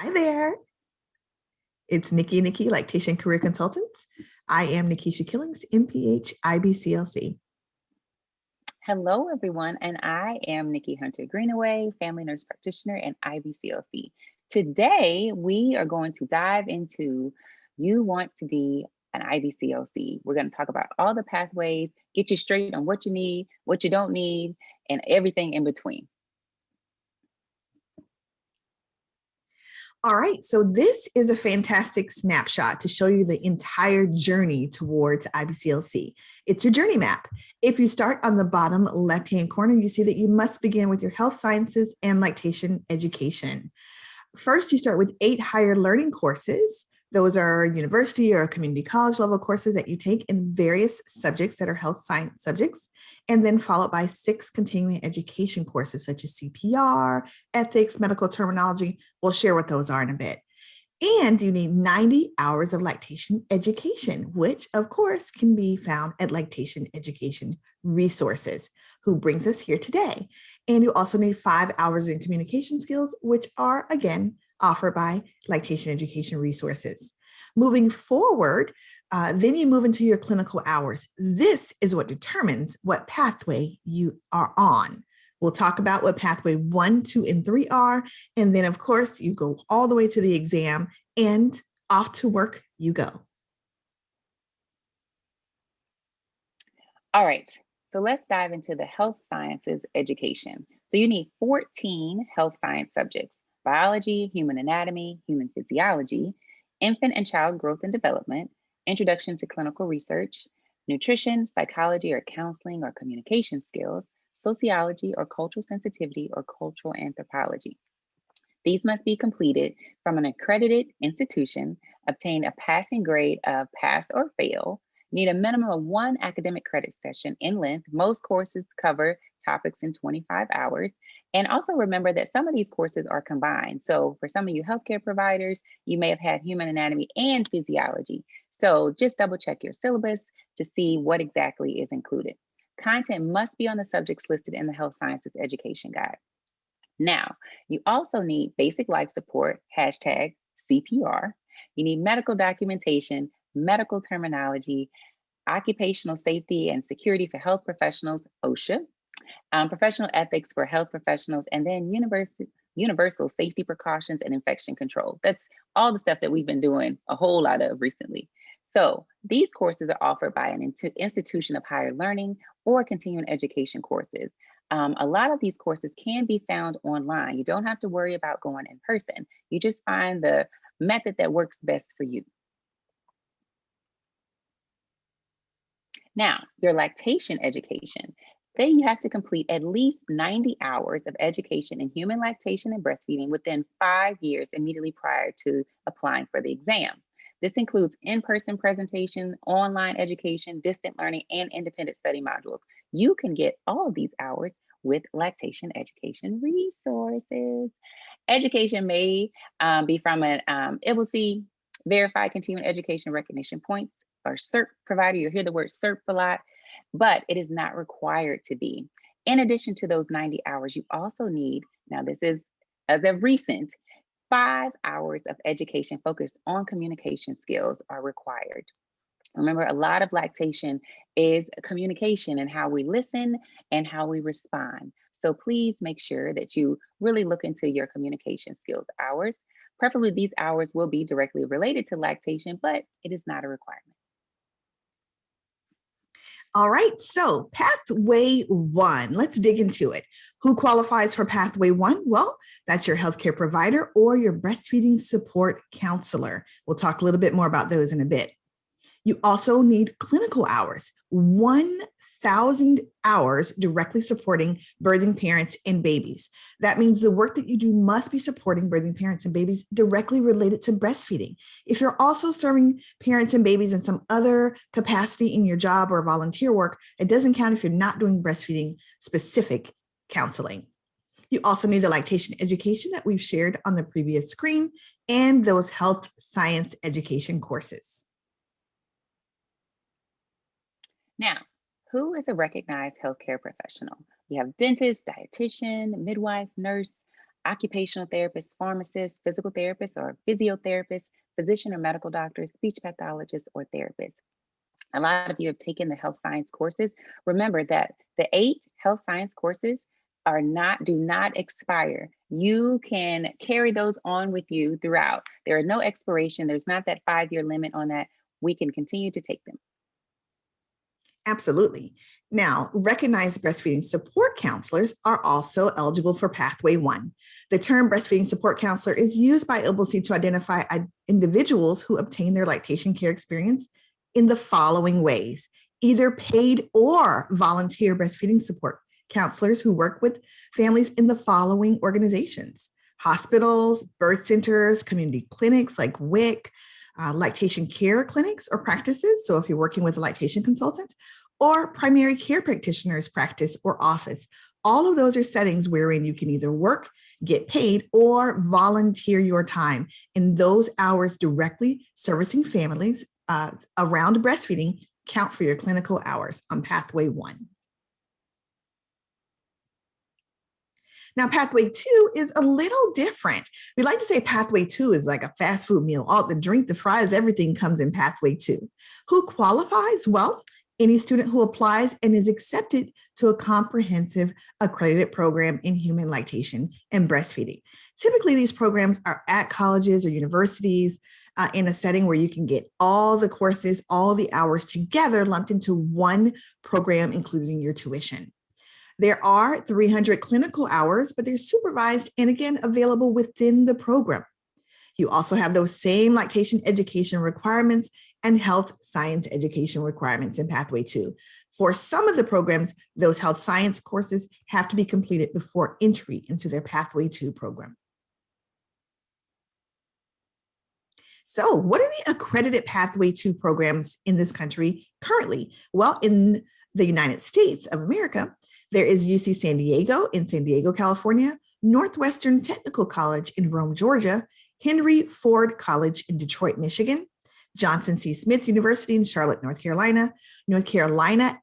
Hi there. It's Nikki Lactation Career Consultants. I am Nikisha Killings, MPH, IBCLC. Hello, everyone, and I am Nikki Hunter Greenaway, family nurse practitioner and IBCLC. Today, we are going to dive into you want to be an IBCLC. We're going to talk about all the pathways, get you straight on what you need, what you don't need, and everything in between. All right, so this is a fantastic snapshot to show you the entire journey towards IBCLC. It's your journey map. If you start on the bottom left-hand corner, you see that you must begin with your health sciences and lactation education. First, you start with 8 higher learning courses. Those are university or community college level courses that you take in various subjects that are health science subjects, and then followed by 6 continuing education courses such as CPR, ethics, medical terminology. We'll share what those are in a bit. And you need 90 hours of lactation education, which of course can be found at Lactation Education Resources, who brings us here today. And you also need 5 hours in communication skills, which are again offered by Lactation Education Resources. Moving forward, then you move into your clinical hours. This is what determines what pathway you are on. We'll talk about what pathway 1, 2, and 3 are. And then, of course, you go all the way to the exam and off to work you go. All right, so let's dive into the health sciences education. So you need 14 health science subjects: biology, human anatomy, human physiology, infant and child growth and development, introduction to clinical research, nutrition, psychology or counseling or communication skills, sociology or cultural sensitivity or cultural anthropology. These must be completed from an accredited institution, obtain a passing grade of pass or fail, need a minimum of 1 academic credit session in length. Most courses cover topics in 25 hours. And also remember that some of these courses are combined. So for some of you healthcare providers, you may have had human anatomy and physiology. So just double check your syllabus to see what exactly is included. Content must be on the subjects listed in the Health Sciences Education Guide. Now, you also need basic life support, hashtag CPR. You need medical documentation, medical terminology, occupational safety and security for health professionals, OSHA, professional ethics for health professionals, and then universal safety precautions and infection control. That's all the stuff that we've been doing a whole lot of recently. So these courses are offered by an institution of higher learning or continuing education courses. A lot of these courses can be found online. You don't have to worry about going in person. You just find the method that works best for you. Now, your lactation education. Then you have to complete at least 90 hours of education in human lactation and breastfeeding within 5 years immediately prior to applying for the exam. This includes in-person presentation, online education, distant learning, and independent study modules. You can get all of these hours with Lactation Education Resources. Education may be from an IBCLC verified continuing education recognition points or CERT provider. You'll hear the word CERT a lot, but it is not required to be. In addition to those 90 hours, you also need, now this is as of recent, 5 hours of education focused on communication skills are required. Remember, a lot of lactation is communication and how we listen and how we respond. So please make sure that you really look into your communication skills hours. Preferably these hours will be directly related to lactation, but it is not a requirement. All right, so pathway 1, let's dig into it. Who qualifies for pathway 1? Well, that's your healthcare provider or your breastfeeding support counselor. We'll talk a little bit more about those in a bit. You also need clinical hours, 1,000 hours directly supporting birthing parents and babies. That means the work that you do must be supporting birthing parents and babies directly related to breastfeeding. If you're also serving parents and babies in some other capacity in your job or volunteer work, it doesn't count if you're not doing breastfeeding specific counseling. You also need the lactation education that we've shared on the previous screen and those health science education courses. Now, who is a recognized healthcare professional? We have dentist, dietitian, midwife, nurse, occupational therapists, pharmacists, physical therapists or physiotherapists, physician or medical doctors, speech pathologists, or therapists. A lot of you have taken the health science courses. Remember that the 8 health science courses do not expire. You can carry those on with you throughout. There are no expiration. There's not that 5-year limit on that. We can continue to take them. Absolutely. Now, recognized breastfeeding support counselors are also eligible for Pathway 1. The term breastfeeding support counselor is used by IBCLC to identify individuals who obtain their lactation care experience in the following ways: either paid or volunteer breastfeeding support counselors who work with families in the following organizations: hospitals, birth centers, community clinics like WIC, lactation care clinics or practices. So if you're working with a lactation consultant, or primary care practitioners practice or office. All of those are settings wherein you can either work, get paid, or volunteer your time in those hours directly servicing families around breastfeeding. Count for your clinical hours on Pathway 1. Now, Pathway 2 is a little different. We like to say Pathway 2 is like a fast food meal. All the drink, the fries, everything comes in Pathway 2. Who qualifies? Well, any student who applies and is accepted to a comprehensive accredited program in human lactation and breastfeeding. Typically, these programs are at colleges or universities in a setting where you can get all the courses, all the hours together lumped into one program, including your tuition. There are 300 clinical hours, but they're supervised and again, available within the program. You also have those same lactation education requirements and health science education requirements in Pathway 2. For some of the programs, those health science courses have to be completed before entry into their Pathway 2 program. So what are the accredited Pathway 2 programs in this country currently? Well, in the United States of America, there is UC San Diego in San Diego, California, Northwestern Technical College in Rome, Georgia, Henry Ford College in Detroit, Michigan, Johnson C. Smith University in Charlotte, North Carolina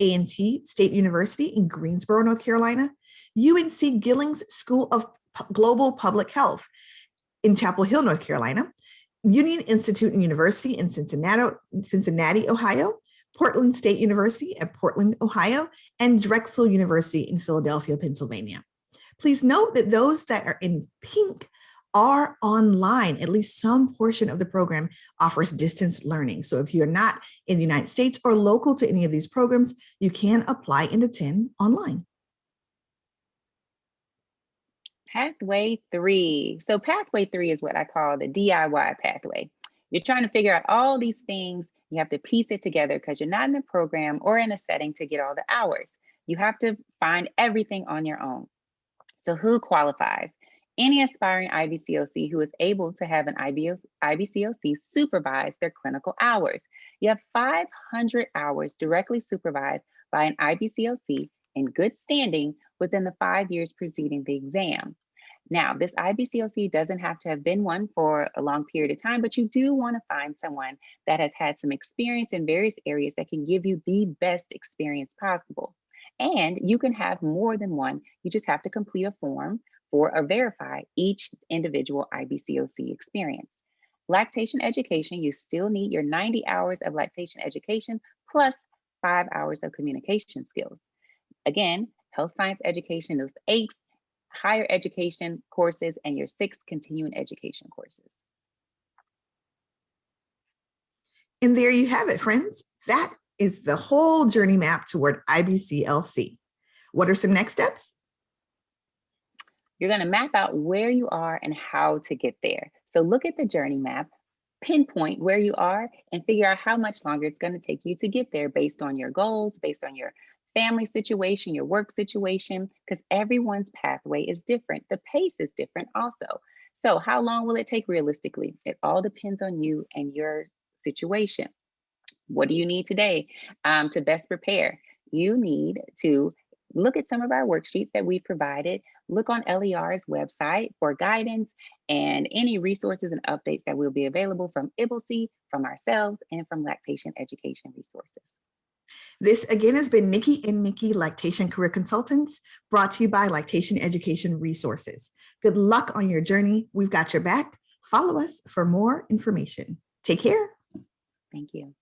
A&T State University in Greensboro, North Carolina, UNC Gillings School of Global Public Health in Chapel Hill, North Carolina, Union Institute and University in Cincinnati, Ohio, Portland State University at Portland, Ohio, and Drexel University in Philadelphia, Pennsylvania. Please note that those that are in pink are online. At least some portion of the program offers distance learning. So if you're not in the United States or local to any of these programs, you can apply and attend online. Pathway 3. So Pathway 3 is what I call the DIY pathway. You're trying to figure out all these things. You have to piece it together because you're not in a program or in a setting to get all the hours. You have to find everything on your own. So who qualifies? Any aspiring IBCLC who is able to have an IBCLC supervise their clinical hours. You have 500 hours directly supervised by an IBCLC in good standing within the 5 years preceding the exam. Now, this IBCLC doesn't have to have been one for a long period of time, but you do want to find someone that has had some experience in various areas that can give you the best experience possible. And you can have more than one. You just have to complete a form for or verify each individual IBCLC experience. Lactation education, you still need your 90 hours of lactation education plus 5 hours of communication skills. Again, health science education is 8 higher education courses and your 6 continuing education courses. And there you have it, friends. That is the whole journey map toward IBCLC. What are some next steps? You're going to map out where you are and how to get there. So look at the journey map, pinpoint where you are, and figure out how much longer it's going to take you to get there based on your goals, based on your family situation, your work situation, because everyone's pathway is different. The pace is different also. So how long will it take realistically? It all depends on you and your situation. What do you need today to best prepare? You need to look at some of our worksheets that we've provided. Look on LER's website for guidance and any resources and updates that will be available from IBCLC, from ourselves, and from lactation education resources. This again has been Nikki and Nikki Lactation Career Consultants, brought to you by Lactation Education Resources. Good luck on your journey. We've got your back. Follow us for more information. Take care. Thank you.